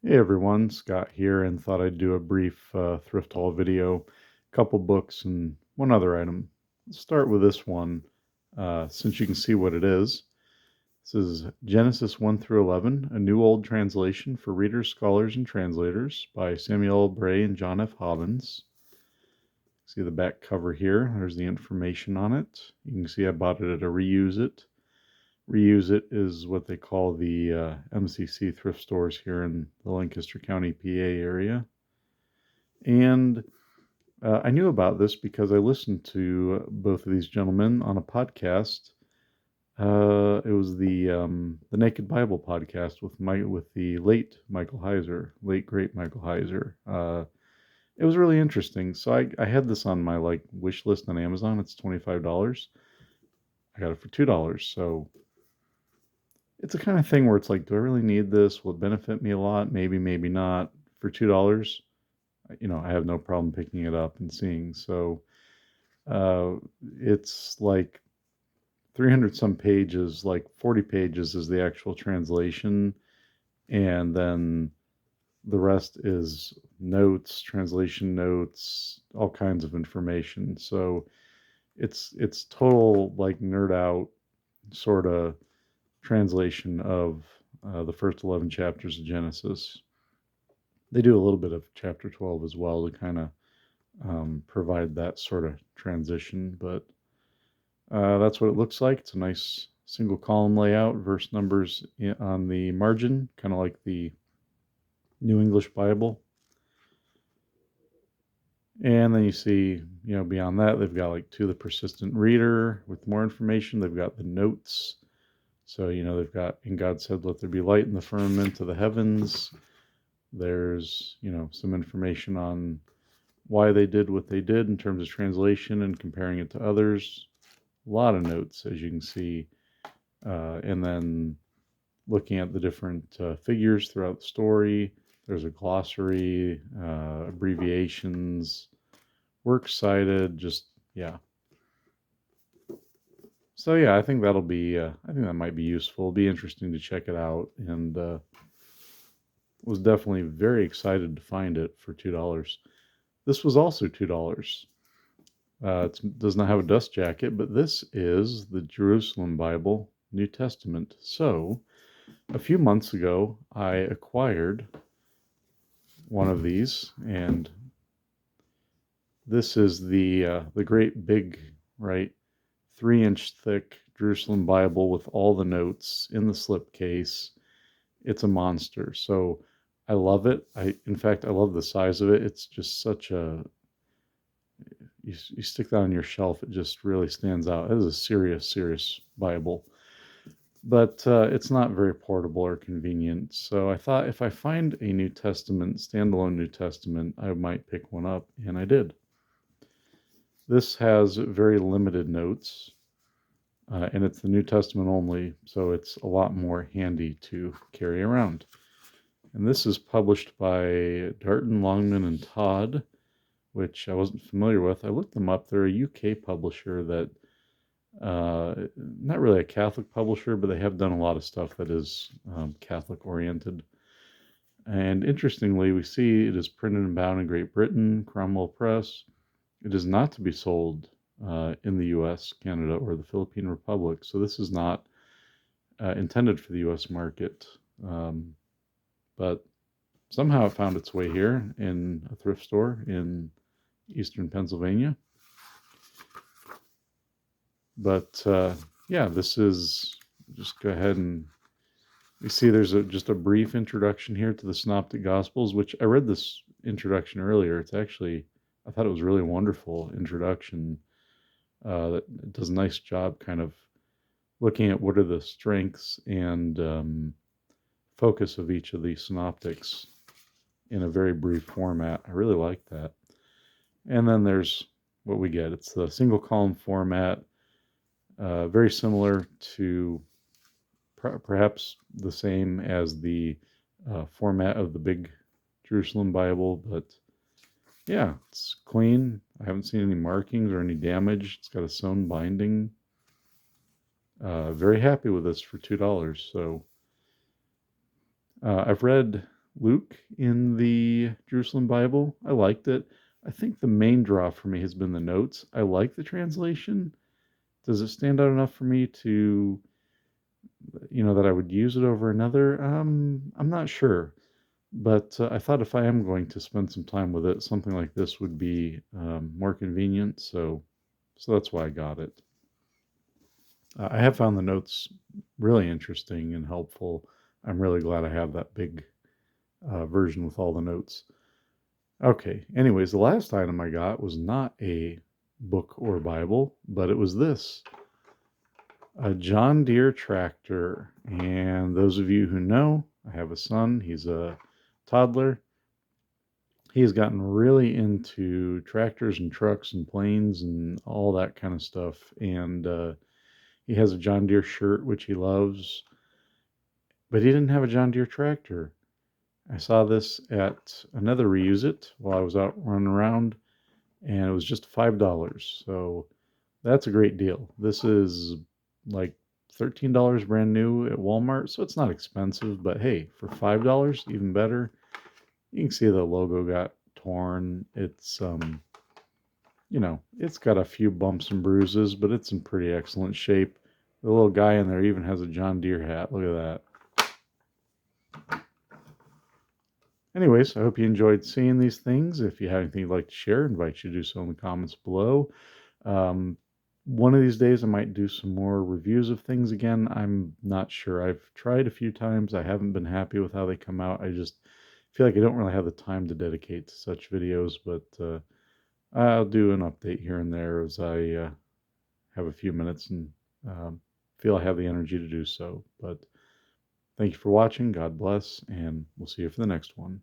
Hey everyone, Scott here, and thought I'd do a brief thrift haul video, couple books, and one other item. Let's start with this one, since you can see what it is. This is Genesis 1 through 11, a new old translation for readers, scholars, and translators by Samuel Bray and John F. Hobbins. See the back cover here. There's the information on it. You can see I bought it at a Reuse It. Reuse It is what they call the MCC Thrift stores here in the Lancaster County, PA area. And I knew about this because I listened to both of these gentlemen on a podcast. It was the Naked Bible podcast with the late Michael Heiser, late great Michael Heiser. It was really interesting. So I had this on my wish list on Amazon. It's $25. I got it for $2. So it's the kind of thing where it's like, do I really need this? Will it benefit me a lot? Maybe, maybe not. For $2, I have no problem picking it up and seeing. So uh, it's like 300 some pages, like 40 pages is the actual translation. And then the rest is notes, translation notes, all kinds of information. So it's total like nerd out sort of translation of the first 11 chapters of Genesis. They do a little bit of chapter 12 as well to kind of provide that sort of transition, but that's what it looks like. It's a nice single column layout, verse numbers on the margin, kind of like the New English Bible. And then you see, beyond that, they've got like To the Persistent Reader with more information. They've got the notes. So, they've got, and God said, let there be light in the firmament of the heavens. There's, some information on why they did what they did in terms of translation and comparing it to others. A lot of notes, as you can see. And then looking at the different figures throughout the story. There's a glossary, abbreviations, works cited, just, yeah. So yeah, I think that might be useful. It'll be interesting to check it out, and was definitely very excited to find it for $2. This was also $2. It does not have a dust jacket, but this is the Jerusalem Bible, New Testament. So a few months ago, I acquired one of these, and this is the great big, right, 3-inch thick Jerusalem Bible with all the notes in the slipcase. It's a monster. So I love it. In fact, I love the size of it. It's just such a, you stick that on your shelf, it just really stands out. It is a serious Bible. But it's not very portable or convenient. So I thought if I find a New Testament, standalone New Testament, I might pick one up, and I did. This has very limited notes, and it's the New Testament only, so it's a lot more handy to carry around. And this is published by Darton, Longman, and Todd, which I wasn't familiar with. I looked them up. They're a UK publisher that, not really a Catholic publisher, but they have done a lot of stuff that is Catholic oriented. And interestingly, we see it is printed and bound in Great Britain, Cromwell Press. It is not to be sold in the US, Canada, or the Philippine Republic. So this is not intended for the US market. But somehow it found its way here in a thrift store in eastern Pennsylvania. But yeah, this is, just go ahead and you see there's just a brief introduction here to the Synoptic Gospels, which I read this introduction earlier. It's actually, I thought it was a really wonderful introduction. That does a nice job kind of looking at what are the strengths and focus of each of these synoptics in a very brief format. I really like that. And then there's what we get. It's the single column format, very similar to perhaps the same as the format of the big Jerusalem Bible, but yeah, it's clean. I haven't seen any markings or any damage. It's got a sewn binding. Very happy with this for $2. So I've read Luke in the Jerusalem Bible. I liked it. I think the main draw for me has been the notes. I like the translation. Does it stand out enough for me to, that I would use it over another? I'm not sure. But I thought if I am going to spend some time with it, something like this would be more convenient. So that's why I got it. I have found the notes really interesting and helpful. I'm really glad I have that big version with all the notes. Okay, anyways, the last item I got was not a book or Bible, but it was this, a John Deere tractor. And those of you who know, I have a son, he's a toddler. He has gotten really into tractors and trucks and planes and all that kind of stuff. And he has a John Deere shirt, which he loves, but he didn't have a John Deere tractor. I saw this at another Reuse It while I was out running around, and it was just $5. So that's a great deal. This is like $13 brand new at Walmart, so it's not expensive, but hey, for $5, even better. You can see the logo got torn. It's got a few bumps and bruises, but it's in pretty excellent shape. The little guy in there even has a John Deere hat. Look at that. Anyways, I hope you enjoyed seeing these things. If you have anything you'd like to share, I invite you to do so in the comments below. One of these days I might do some more reviews of things again. I'm not sure. I've tried a few times. I haven't been happy with how they come out. I just feel like I don't really have the time to dedicate to such videos, but I'll do an update here and there as I have a few minutes and feel I have the energy to do so. But thank you for watching. God bless, and we'll see you for the next one.